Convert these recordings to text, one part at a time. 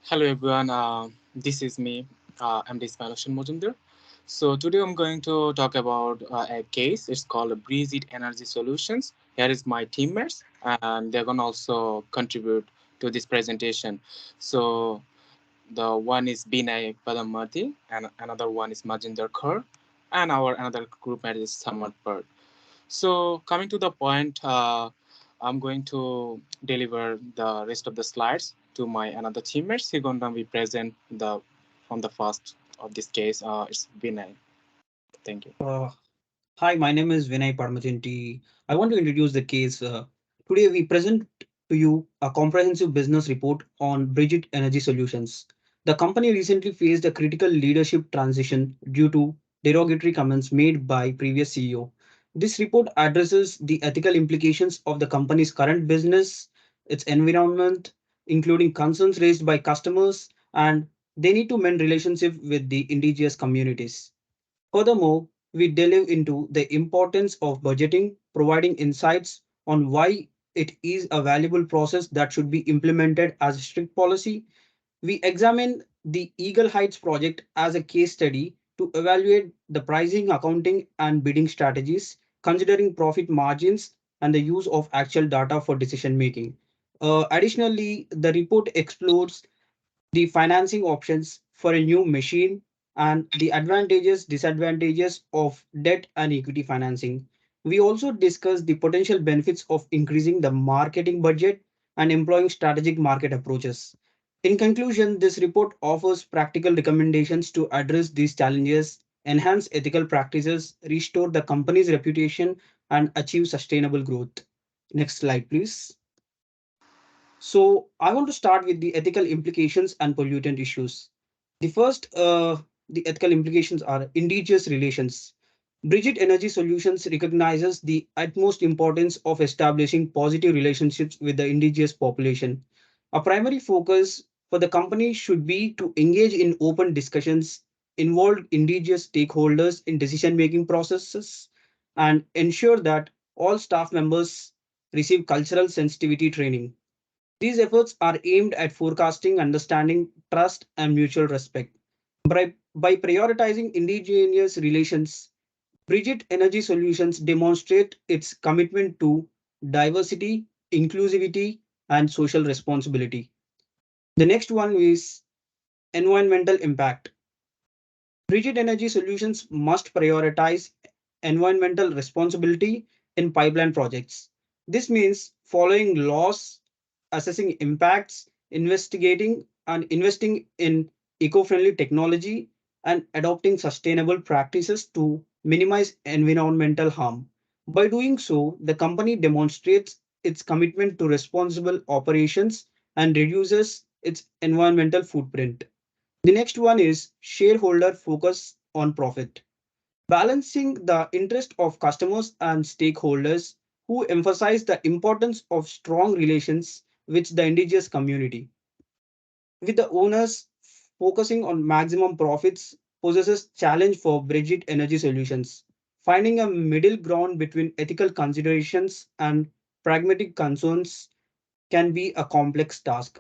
Hello everyone, this is me, MD Ismail Hossain Mojumdar. So today I'm going to talk about a case. It's called Breeze Energy Solutions. Here is my teammates, and they're gonna also contribute to this presentation. So the one is Binay Padamarti, and another one is Majinder Kaur, and our another group mate is Samad Bird. So coming to the point, I'm going to deliver the rest of the slides to my another teammates. He's going to be present the from the first of this case. It's Vinay. Thank you. Uh, Hi, my name is Vinay Parmajanti. I want to introduce the case. Today, we present to you a comprehensive business report on Bridget Energy Solutions. The company recently faced a critical leadership transition due to derogatory comments made by previous CEO. This report addresses the ethical implications of the company's current business, its environment, including concerns raised by customers, and they need to mend relationship with the indigenous communities. Furthermore, we delve into the importance of budgeting, providing insights on why it is a valuable process that should be implemented as a strict policy. We examine the Eagle Heights project as a case study to evaluate the pricing, accounting, and bidding strategies, considering profit margins and the use of actual data for decision making. Additionally, the report explores the financing options for a new machine, and the advantages, disadvantages of debt and equity financing. We also discuss the potential benefits of increasing the marketing budget and employing strategic market approaches. In conclusion, this report offers practical recommendations to address these challenges, enhance ethical practices, restore the company's reputation, and achieve sustainable growth. Next slide, please. So I want to start with the ethical implications and pollutant issues. The first, the ethical implications are indigenous relations. Bridget Energy Solutions recognizes the utmost importance of establishing positive relationships with the indigenous population. A primary focus for the company should be to engage in open discussions, involve indigenous stakeholders in decision making processes, and ensure that all staff members receive cultural sensitivity training. These efforts are aimed at forecasting, understanding, trust, and mutual respect. By prioritizing indigenous relations, Bridget Energy Solutions demonstrate its commitment to diversity, inclusivity, and social responsibility. The next one is environmental impact. Bridget Energy Solutions must prioritize environmental responsibility in pipeline projects. This means following laws, assessing impacts, investigating and investing in eco-friendly technology, and adopting sustainable practices to minimize environmental harm. By doing so, the company demonstrates its commitment to responsible operations and reduces its environmental footprint. The next one is shareholder focus on profit. Balancing the interest of customers and stakeholders who emphasize the importance of strong relations with the indigenous community. With the owners focusing on maximum profits possesses challenge for Bridget Energy Solutions. Finding a middle ground between ethical considerations and pragmatic concerns can be a complex task.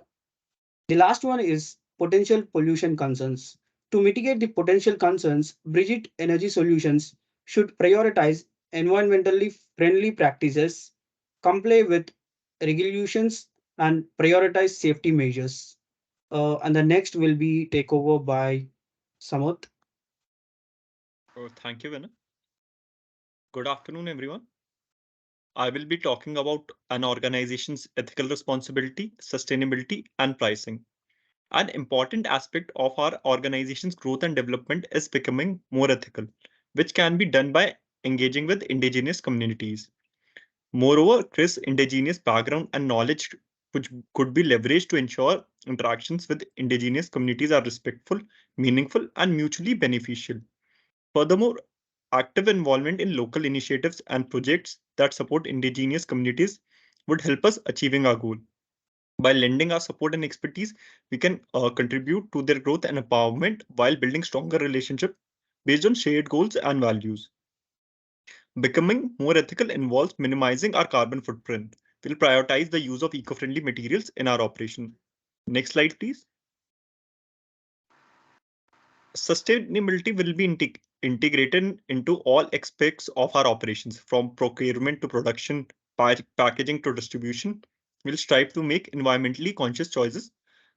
The last one is potential pollution concerns. To mitigate the potential concerns, Bridget Energy Solutions should prioritize environmentally friendly practices, comply with regulations, and prioritize safety measures. And the next will be takeover by Samuth. Oh, thank you, Vinay. Good afternoon, everyone. I will be talking about an organization's ethical responsibility, sustainability, and pricing. An important aspect of our organization's growth and development is becoming more ethical, which can be done by engaging with indigenous communities. Moreover, Chris' indigenous background and knowledge, which could be leveraged to ensure interactions with indigenous communities are respectful, meaningful, and mutually beneficial. Furthermore, active involvement in local initiatives and projects that support indigenous communities would help us achieving our goal. By lending our support and expertise, we can contribute to their growth and empowerment while building stronger relationships based on shared goals and values. Becoming more ethical involves minimizing our carbon footprint. We'll prioritize the use of eco-friendly materials in our operation. Next slide, please. Sustainability will be integrated into all aspects of our operations, from procurement to production, packaging to distribution. We'll strive to make environmentally conscious choices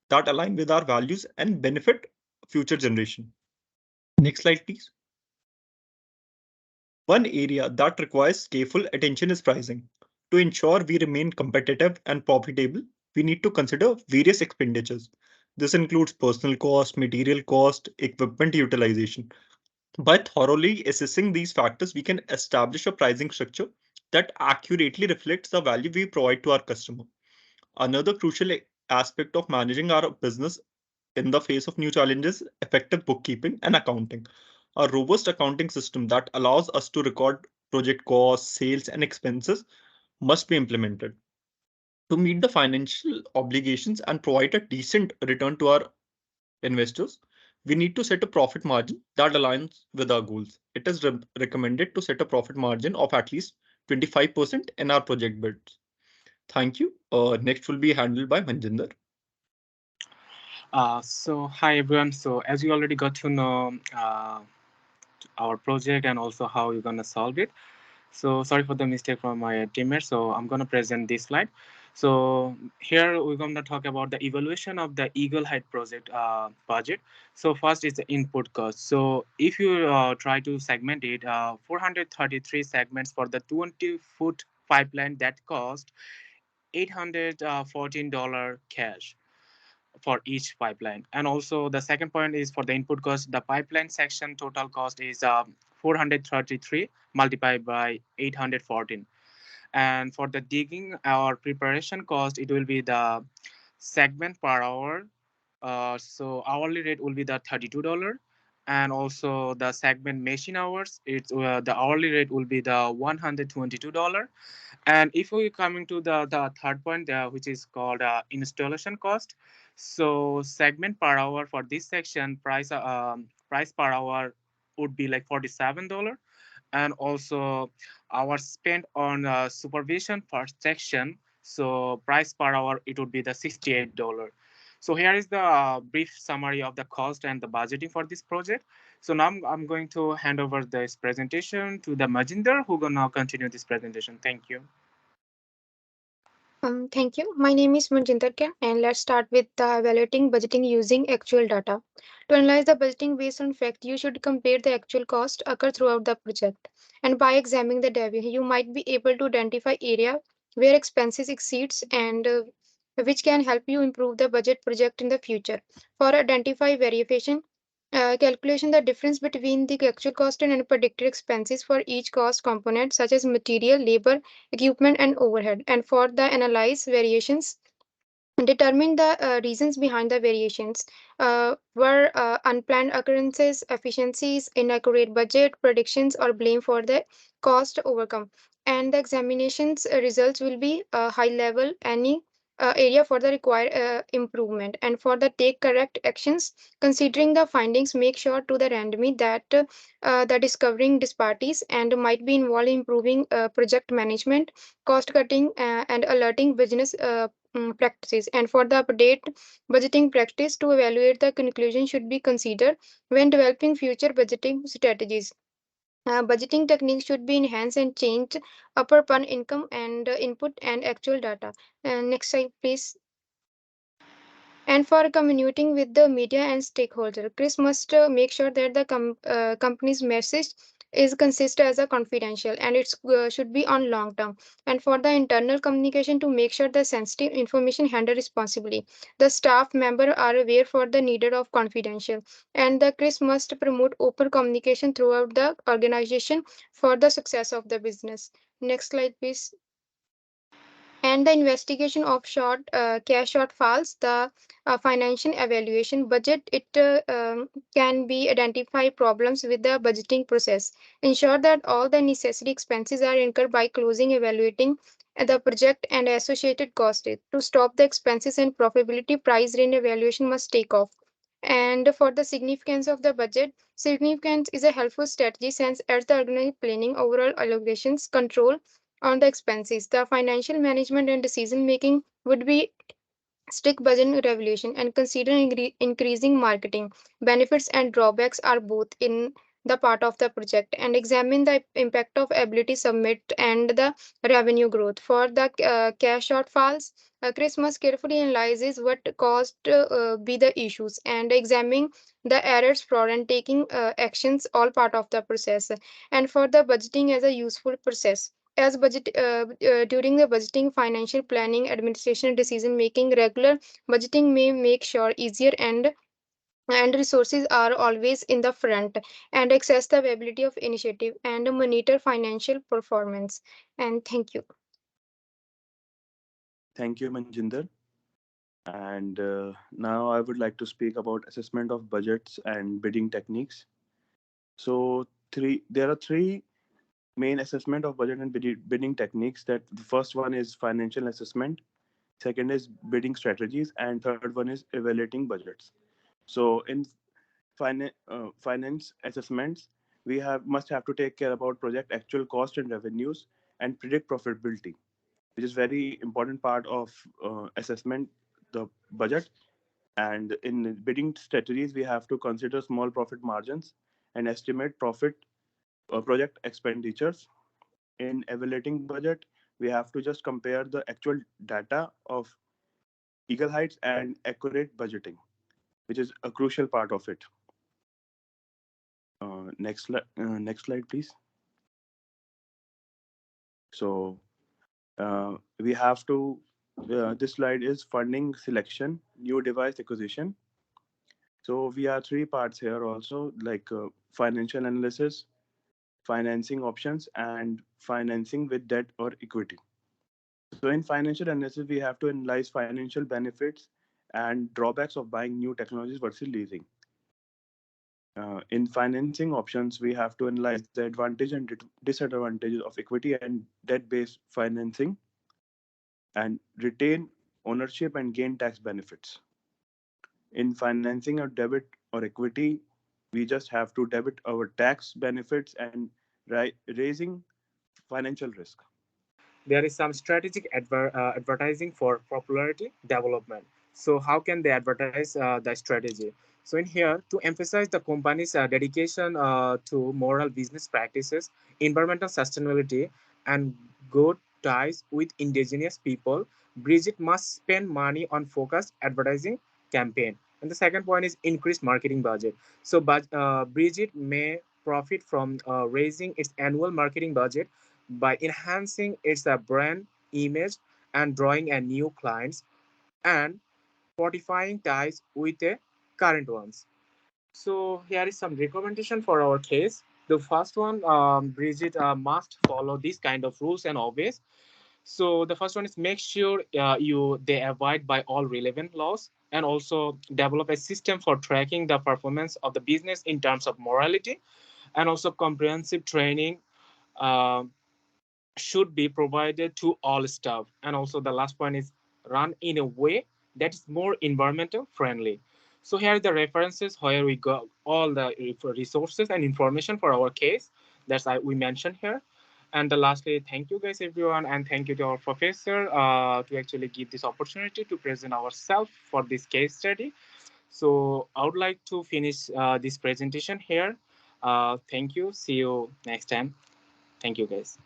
that align with our values and benefit future generation. Next slide, please. One area that requires careful attention is pricing. To ensure we remain competitive and profitable, we need to consider various expenditures. This includes personal cost, material cost, equipment utilization. By thoroughly assessing these factors, we can establish a pricing structure that accurately reflects the value we provide to our customer. Another crucial aspect of managing our business in the face of new challenges, effective bookkeeping and accounting. A robust accounting system that allows us to record project costs, sales, and expenses must be implemented. To meet the financial obligations and provide a decent return to our investors, we need to set a profit margin that aligns with our goals. It is recommended to set a profit margin of at least 25% in our project bids. Thank you. Next will be handled by Manjinder. So hi everyone. So as you already got to know our project and also how you're gonna solve it. So sorry for the mistake from my teammate. So I'm gonna present this slide. So here we're gonna talk about the evaluation of the Eagle Height project budget. So first is the input cost. So if you try to segment it, 433 segments for the 20-foot pipeline that cost $814 cash for each pipeline. And also the second point is for the input cost, the pipeline section total cost is 433 multiplied by 814. And for the digging or preparation cost, it will be the segment per hour. So hourly rate will be the $32. And also the segment machine hours, it's the hourly rate will be the $122. And if we coming to the third point, which is called installation cost, so segment per hour for this section price per hour would be like $47, and also our spent on supervision per section, so price per hour it would be the $68. So here is the brief summary of the cost and the budgeting for this project. So now I'm going to hand over this presentation to the Majinder, who gonna continue this presentation. Thank you. Thank you. My name is Manjinder Kyan, and let's start with the evaluating budgeting using actual data. To analyze the budgeting based on fact, you should compare the actual cost occur throughout the project. And by examining the deviation, you might be able to identify area where expenses exceeds and which can help you improve the budget project in the future. For identify variation, calculation the difference between the actual cost and predicted expenses for each cost component such as material, labor, equipment and overhead. And for the analyze variations, determine the reasons behind the variations. Were unplanned occurrences, efficiencies, inaccurate budget predictions, or blame for the cost overcome. And the examinations results will be high level, any area for the required improvement. And for the take correct actions, considering the findings, make sure to the randomly that the discovering disparities and might be involved in improving project management, cost cutting, and alerting business practices. And for the update budgeting practice to evaluate the conclusion should be considered when developing future budgeting strategies. Budgeting techniques should be enhanced and changed upper pun income and input and actual data. Next slide, please. And for communicating with the media and stakeholder, Chris must make sure that the company's message is consist as a confidential and it should be on long term. And for the internal communication to make sure the sensitive information handled responsibly, the staff member are aware for the needed of confidential. And the Chris must promote open communication throughout the organization for the success of the business. Next slide, please. And the investigation of short cash shortfalls, the financial evaluation budget, it can be identify problems with the budgeting process, ensure that all the necessary expenses are incurred by closing evaluating the project and associated cost to stop the expenses and profitability price range evaluation must take off. And for the significance of the budget, significance is a helpful strategy since as the organized planning overall allocations control on the expenses. The financial management and decision making would be strict budget revolution, and consider increasing marketing benefits and drawbacks are both in the part of the project, and examine the impact of ability submit and the revenue growth. For the cash shortfalls, Chris must carefully analyzes what caused be the issues and examining the errors, fraud, and taking actions, all part of the process. And for the budgeting as a useful process, as budget during the budgeting, financial planning, administration, decision making, regular budgeting may make sure easier and resources are always in the front, and access the availability of initiative and monitor financial performance. And thank you. Thank you, Manjinder. And now I would like to speak about assessment of budgets and bidding techniques. So there are three main assessment of budget and bidding techniques. That the first one is financial assessment, second is bidding strategies, and third one is evaluating budgets. So in finance assessments, we must have to take care about project actual cost and revenues and predict profitability, which is very important part of assessment the budget. And in bidding strategies, we have to consider small profit margins and estimate profit project expenditures. In evaluating budget, we have to just compare the actual data of Eagle Heights and accurate budgeting, which is a crucial part of it. Next slide, please. So we have to. This slide is funding selection, new device acquisition. So we have three parts here also, like financial analysis, financing options, and financing with debt or equity. So in financial analysis, we have to analyze financial benefits and drawbacks of buying new technologies versus leasing. In financing options, we have to analyze the advantage and disadvantages of equity and debt-based financing, and retain ownership and gain tax benefits. In financing or debit or equity, we just have to debit our tax benefits and raising financial risk. There is some strategic advertising for popularity development. So how can they advertise the strategy? So in here, to emphasize the company's dedication to moral business practices, environmental sustainability, and good ties with indigenous people, Bridget must spend money on focused advertising campaign. And the second point is increased marketing budget. So Bridget may profit from raising its annual marketing budget by enhancing its brand image and drawing a new clients and fortifying ties with the current ones. So here is some recommendation for our case. The first one, Bridget must follow these kind of rules and always. So the first one is make sure they abide by all relevant laws, and also develop a system for tracking the performance of the business in terms of morality, and also comprehensive training uh, should be provided to all staff. And also the last point is run in a way that is more environmental friendly. So here are the references where we got all the resources and information for our case. That's we mentioned here. And lastly, thank you guys everyone, and thank you to our professor to actually give this opportunity to present ourselves for this case study. So I would like to finish this presentation here. Thank you. See you next time. Thank you guys.